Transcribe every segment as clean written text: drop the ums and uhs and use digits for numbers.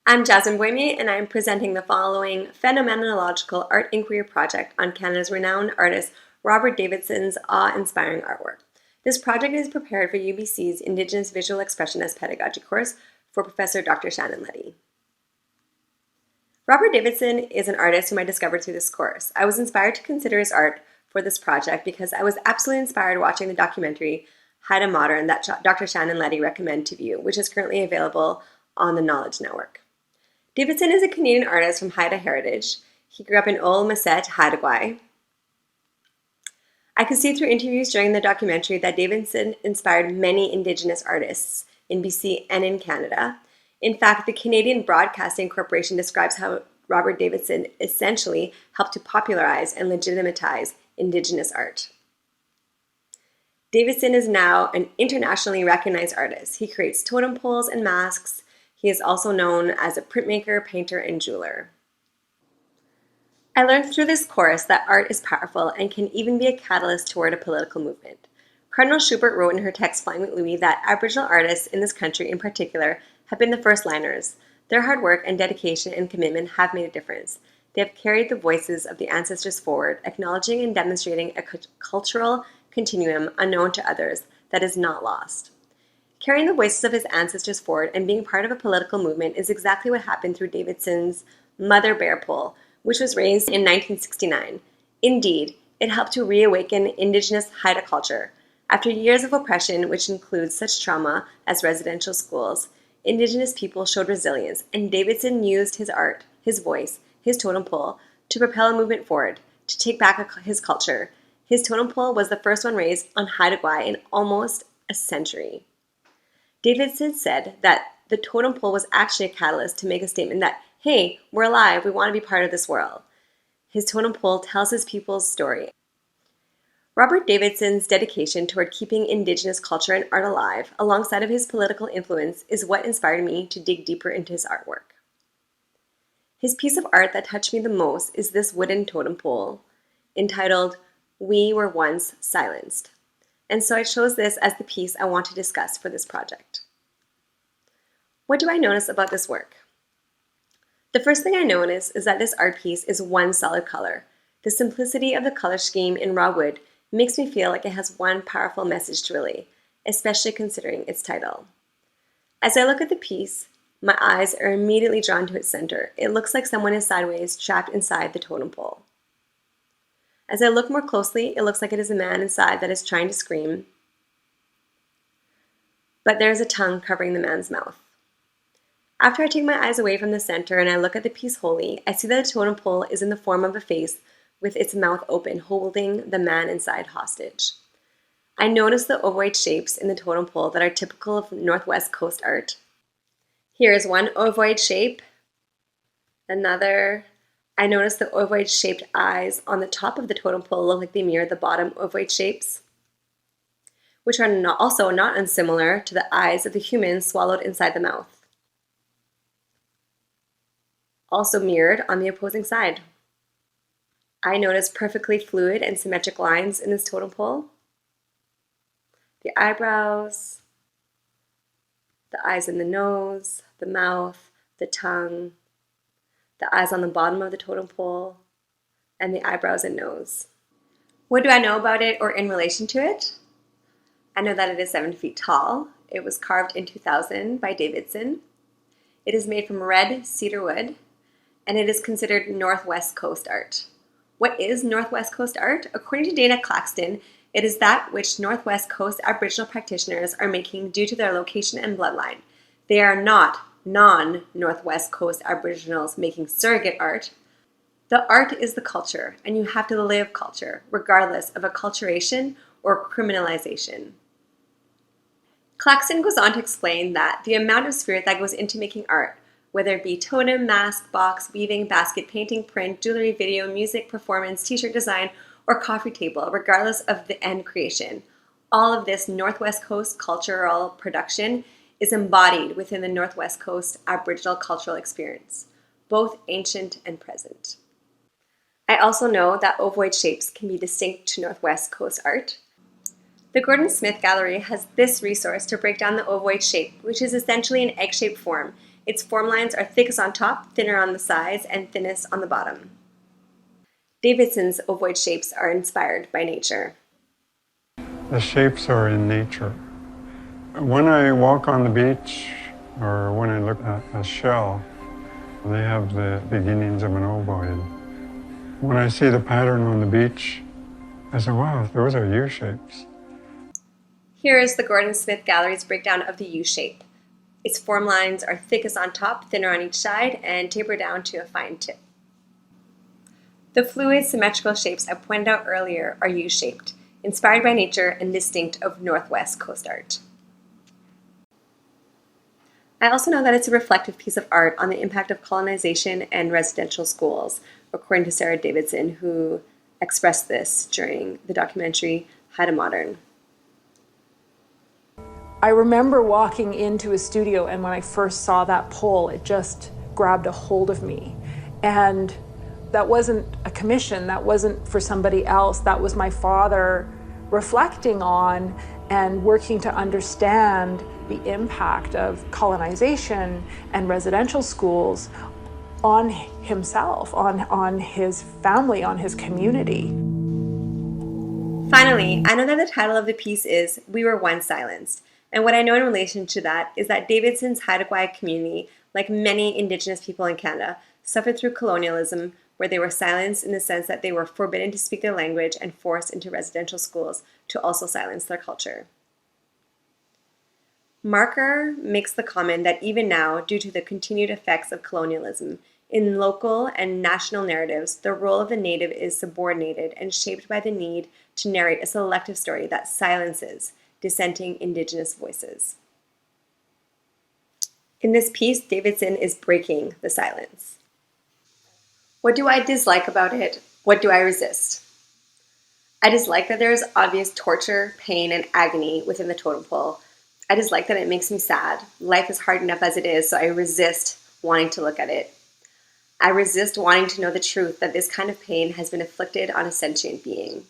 I'm Jasmine Bohe, and I'm presenting the following Phenomenological art inquiry project on Canada's renowned artist Robert Davidson's awe-inspiring artwork. This project is prepared for UBC's Indigenous Visual Expressionist Pedagogy course for Professor Dr. Shannon Leddy. Robert Davidson is an artist whom I discovered through this course. I was inspired to consider his art for this project because I was absolutely inspired watching the documentary Haida Modern that Dr. Shannon Leddy recommended to view, which is currently available on the Knowledge Network. Davidson is a Canadian artist from Haida heritage. He grew up in Ol-Messet, Haida. I could see through interviews during the documentary that Davidson inspired many Indigenous artists in BC and in Canada. In fact, the Canadian Broadcasting Corporation describes how Robert Davidson essentially helped to popularize and legitimatize Indigenous art. Davidson is now an internationally recognized artist. He creates totem poles and masks. He is also known as a printmaker, painter, and jeweler. I learned through this course that art is powerful and can even be a catalyst toward a political movement. Cardinal Schubert wrote in her text Flying with Louis that Aboriginal artists in this country in particular have been the first liners. Their hard work and dedication and commitment have made a difference. They have carried the voices of the ancestors forward, acknowledging and demonstrating a cultural continuum unknown to others that is not lost. Carrying the voices of his ancestors forward and being part of a political movement is exactly what happened through Davidson's Mother Bear Pole, which was raised in 1969. Indeed, it helped to reawaken Indigenous Haida culture. After years of oppression, which includes such trauma as residential schools, Indigenous people showed resilience, and Davidson used his art, his voice, his totem pole to propel a movement forward, to take back his culture. His totem pole was the first one raised on Haida Gwaii in almost a century. Davidson said that the totem pole was actually a catalyst to make a statement that, hey, we're alive, we want to be part of this world. His totem pole tells his people's story. Robert Davidson's dedication toward keeping Indigenous culture and art alive, alongside of his political influence, is what inspired me to dig deeper into his artwork. His piece of art that touched me the most is this wooden totem pole, entitled, "We Were Once Silenced." And so I chose this as the piece I want to discuss for this project. What do I notice about this work? The first thing I notice is that this art piece is one solid color. The simplicity of the color scheme in raw wood makes me feel like it has one powerful message to relay, especially considering its title. As I look at the piece, my eyes are immediately drawn to its center. It looks like someone is sideways, trapped inside the totem pole. As I look more closely, it looks like it is a man inside that is trying to scream, but there is a tongue covering the man's mouth. After I take my eyes away from the center and I look at the piece wholly, I see that the totem pole is in the form of a face with its mouth open, holding the man inside hostage. I notice the ovoid shapes in the totem pole that are typical of Northwest Coast art. Here is one ovoid shape, another. I notice the ovoid-shaped eyes on the top of the totem pole look like they mirror the bottom ovoid shapes, which are also not unsimilar to the eyes of the human swallowed inside the mouth, also mirrored on the opposing side. I notice perfectly fluid and symmetric lines in this totem pole. The eyebrows, the eyes in the nose, the mouth, the tongue, the eyes on the bottom of the totem pole, and the eyebrows and nose. What do I know about it or in relation to it? I know that it is 7 feet tall. It was carved in 2000 by Davidson. It is made from red cedar wood, and it is considered Northwest Coast art. What is Northwest Coast art? According to Dana Claxton, it is that which Northwest Coast Aboriginal practitioners are making due to their location and bloodline. They are not non-Northwest Coast Aboriginals making surrogate art. The art is the culture, and you have to live culture, regardless of acculturation or criminalization. Claxton goes on to explain that the amount of spirit that goes into making art, whether it be totem, mask, box, weaving, basket, painting, print, jewelry, video, music, performance, t-shirt design, or coffee table, regardless of the end creation, all of this Northwest Coast cultural production is embodied within the Northwest Coast Aboriginal cultural experience, both ancient and present. I also know that ovoid shapes can be distinct to Northwest Coast art. The Gordon Smith Gallery has this resource to break down the ovoid shape, which is essentially an egg-shaped form. Its form lines are thickest on top, thinner on the sides, and thinnest on the bottom. Davidson's ovoid shapes are inspired by nature. The shapes are in nature. When I walk on the beach or when I look at a shell, they have the beginnings of an ovoid. When I see the pattern on the beach, I say, wow, those are U-shapes. Here is the Gordon Smith Gallery's breakdown of the U shape. Its form lines are thickest on top, thinner on each side, and taper down to a fine tip. The fluid, symmetrical shapes I pointed out earlier are U-shaped, inspired by nature and distinct of Northwest coast art. I also know that it's a reflective piece of art on the impact of colonization and residential schools, according to Sarah Davidson, who expressed this during the documentary How to Modern. I remember walking into a studio, and when I first saw that pole, it just grabbed a hold of me. And that wasn't a commission, that wasn't for somebody else, that was my father reflecting on and working to understand the impact of colonization and residential schools on himself, on his family, on his community. Finally, I know that the title of the piece is We Were Once Silenced. And what I know in relation to that is that Davidson's Haida Gwaii community, like many Indigenous people in Canada, suffered through colonialism, where they were silenced in the sense that they were forbidden to speak their language and forced into residential schools to also silence their culture. Marker makes the comment that even now, due to the continued effects of colonialism, in local and national narratives, the role of the Native is subordinated and shaped by the need to narrate a selective story that silences dissenting Indigenous voices. In this piece, Davidson is breaking the silence. What do I dislike about it? What do I resist? I dislike that there is obvious torture, pain, and agony within the totem pole. I dislike that it makes me sad. Life is hard enough as it is, so I resist wanting to look at it. I resist wanting to know the truth that this kind of pain has been inflicted on a sentient being.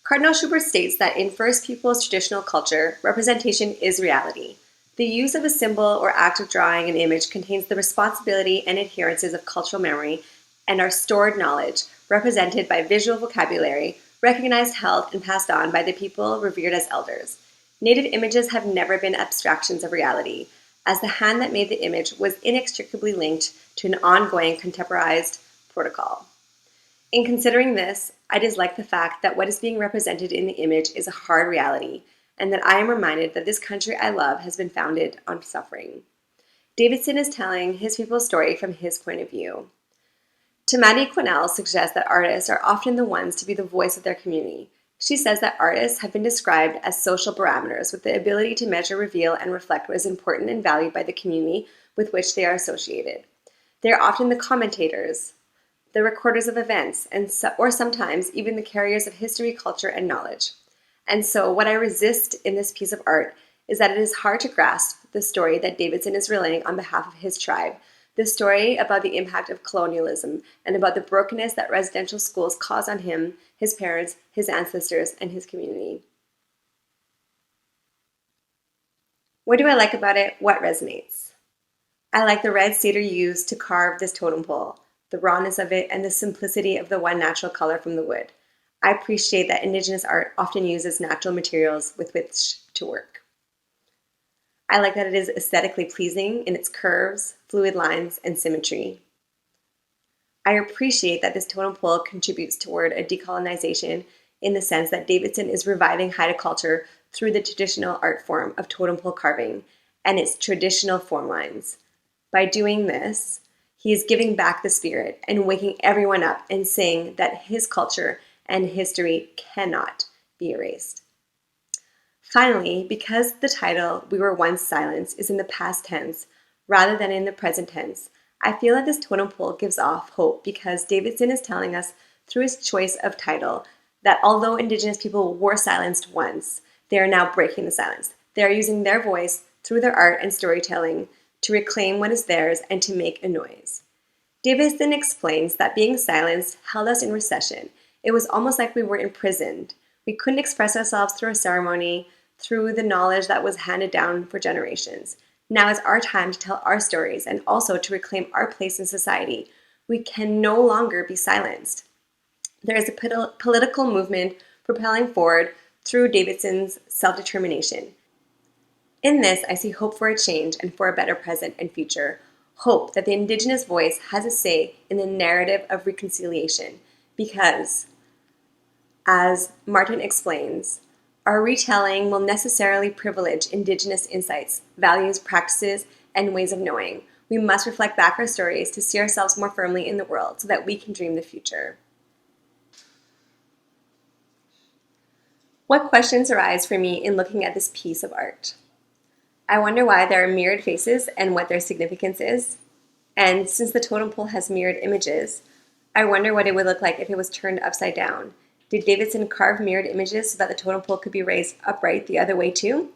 Cardinal Schubert states that in First Peoples traditional culture, representation is reality. The use of a symbol or act of drawing an image contains the responsibility and adherences of cultural memory and our stored knowledge, represented by visual vocabulary, recognized, held, and passed on by the people revered as elders. Native images have never been abstractions of reality, as the hand that made the image was inextricably linked to an ongoing contemporized protocol. In considering this, I dislike the fact that what is being represented in the image is a hard reality, and that I am reminded that this country I love has been founded on suffering. Davidson is telling his people's story from his point of view. Tamati Quinnell suggests that artists are often the ones to be the voice of their community. She says that artists have been described as social barometers with the ability to measure, reveal, and reflect what is important and valued by the community with which they are associated. They are often the commentators, the recorders of events, or sometimes even the carriers of history, culture, and knowledge. And so what I resist in this piece of art is that it is hard to grasp the story that Davidson is relaying on behalf of his tribe, the story about the impact of colonialism and about the brokenness that residential schools cause on him, his parents, his ancestors, and his community. What do I like about it? What resonates? I like the red cedar used to carve this totem pole, the rawness of it, and the simplicity of the one natural color from the wood. I appreciate that Indigenous art often uses natural materials with which to work. I like that it is aesthetically pleasing in its curves, fluid lines, and symmetry. I appreciate that this totem pole contributes toward a decolonization in the sense that Davidson is reviving Haida culture through the traditional art form of totem pole carving and its traditional form lines. By doing this, he is giving back the spirit and waking everyone up and saying that his culture and history cannot be erased. Finally, because the title We Were Once Silenced is in the past tense rather than in the present tense, I feel that this totem pole gives off hope because Davidson is telling us through his choice of title that although Indigenous people were silenced once, they are now breaking the silence. They are using their voice through their art and storytelling to reclaim what is theirs and to make a noise. Davidson explains that being silenced held us in recession. It was almost like we were imprisoned. We couldn't express ourselves through a ceremony, through the knowledge that was handed down for generations. Now is our time to tell our stories and also to reclaim our place in society. We can no longer be silenced. There is a political movement propelling forward through Davidson's self-determination. In this, I see hope for a change and for a better present and future. Hope that the Indigenous voice has a say in the narrative of reconciliation because, as Martin explains, our retelling will necessarily privilege Indigenous insights, values, practices, and ways of knowing. We must reflect back our stories to see ourselves more firmly in the world so that we can dream the future. What questions arise for me in looking at this piece of art? I wonder why there are mirrored faces and what their significance is. And since the totem pole has mirrored images, I wonder what it would look like if it was turned upside down. Did Davidson carve mirrored images so that the totem pole could be raised upright the other way too?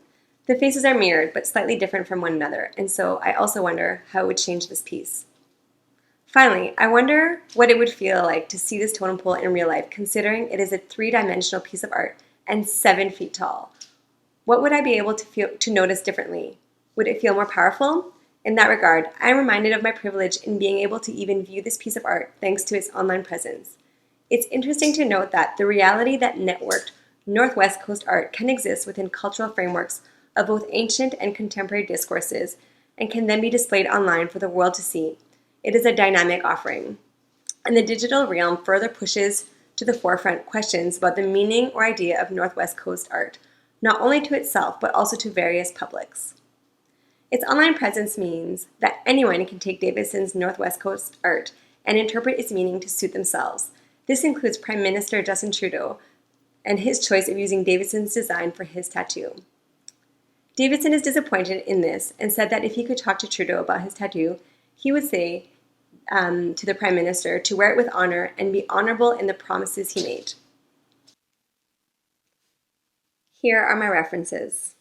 The faces are mirrored, but slightly different from one another, and so I also wonder how it would change this piece. Finally, I wonder what it would feel like to see this totem pole in real life, considering it is a three-dimensional piece of art and 7 feet tall. What would I be able to notice differently? Would it feel more powerful? In that regard, I am reminded of my privilege in being able to even view this piece of art thanks to its online presence. It's interesting to note that the reality that networked Northwest Coast art can exist within cultural frameworks of both ancient and contemporary discourses and can then be displayed online for the world to see. It is a dynamic offering. And the digital realm further pushes to the forefront questions about the meaning or idea of Northwest Coast art, not only to itself, but also to various publics. Its online presence means that anyone can take Davidson's Northwest Coast art and interpret its meaning to suit themselves. This includes Prime Minister Justin Trudeau and his choice of using Davidson's design for his tattoo. Davidson is disappointed in this and said that if he could talk to Trudeau about his tattoo, he would say to the Prime Minister to wear it with honor and be honorable in the promises he made. Here are my references.